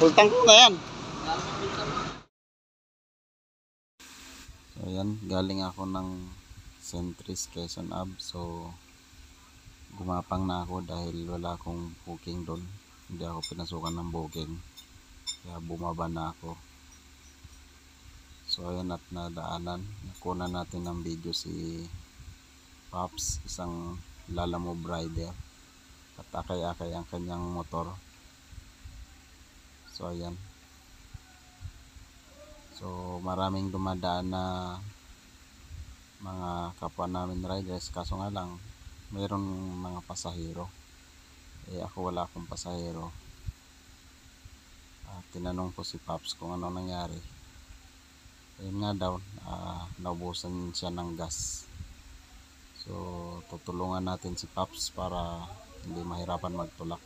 Full tank na yan. So yan, galing ako ng Centris Quezon Ave. So gumapang na ako dahil wala akong booking doon. Hindi ako pinasukan ng booking. Kaya bumaba na ako. So ayan, at nadaanan. Nakuna natin ng video si Pops, isang Lalamove rider. At akay-akay ang kanyang motor. So ayan. So maraming dumadaan na mga kapwa namin riders, kaso nga lang mayroong mga pasahero. Ako wala akong pasahero. Tinanong ko si Pops kung ano nangyari. Ayun nga daw, naubusan siya ng gas. So tutulungan natin si Pops para hindi mahirapan magtulak.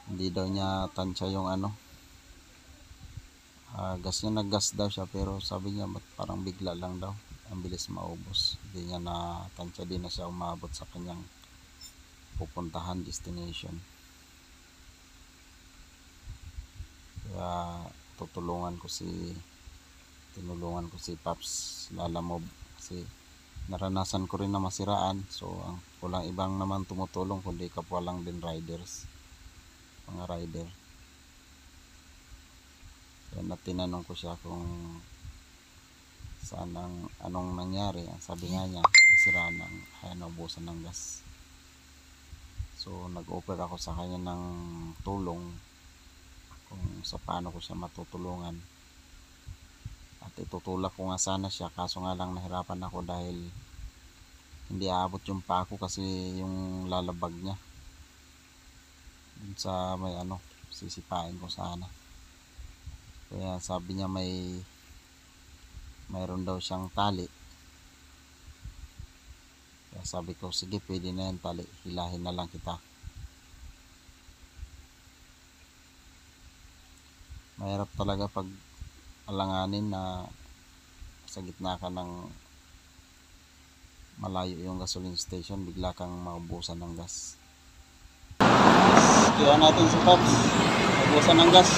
Hindi daw niya tansya yung gas niya, naggas daw siya, pero sabi niya parang bigla lang daw, ang bilis maubos. Hindi niya na tansya, din na siya umabot sa kanyang pupuntahan destination. Kaya tinulungan ko si Pops Lalamove kasi naranasan ko rin na masiraan. So ang walang ibang naman tumutulong kundi kapwa lang din riders, mga rider. Yan, at tinanong ko siya kung anong nangyari. Sabi nga niya, nasiraan naubusan ng gas. So nag-offer ako sa kanya ng tulong kung sa paano ko siya matutulungan. At itutulak ko nga sana siya, kaso nga lang nahirapan ako dahil hindi aabot yung pako kasi yung lalabag niya dun sa may sisipain ko sana. Kaya sabi niya mayroon daw siyang tali. Kaya sabi ko, sige, pwede na yan tali, hilahin na lang kita. Mahirap talaga pag alanganin na sa gitna ka ng malayo yung gasoline station, bigla kang maubusan ng gas. Kaya natin si Pops, maubusan ng gas.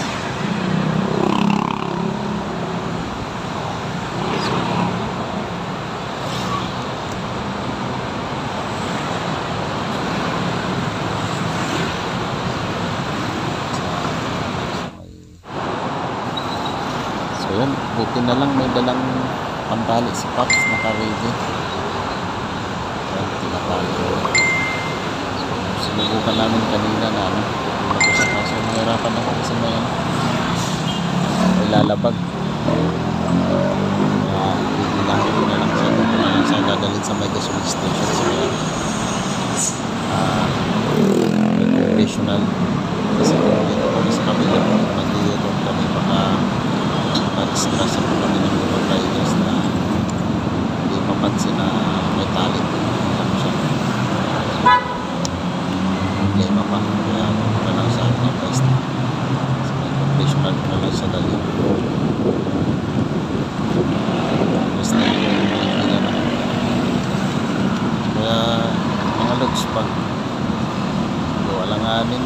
So yan, buti na lang may dalang pantali si Pops, naka-ready. Yan, tinatali ko. So sinubukan namin kanina na tutulak ko siya, kaso mahirapan ako kasi may lalabag. Bibilahin ko na lang siya, doon ko na lang siya dadalhin sa may gasoline station. So may conventional kasi dito kami sa kabila, mag-dito kami baka na-stress ako kami ng mga riders na hindi mapansin na may tali lang siya. Problema pa, kaya na lang sa akin best. So may conventional na lang siya dali. Best na yung pinana. Kaya mga logs, pag alanganin,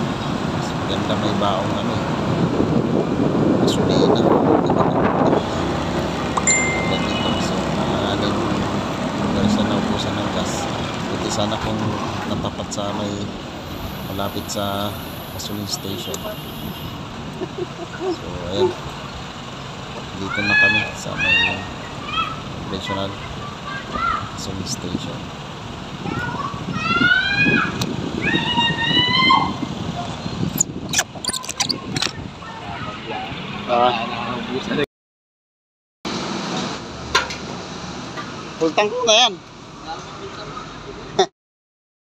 mas maganda may baong gasolina. So alanganin lugar siya naubusan ng gas. Buti sana kung natapat sa malapit sa gasoline station. So ayun, dito na kami sa may conventional gasoline station. Full tank na yan.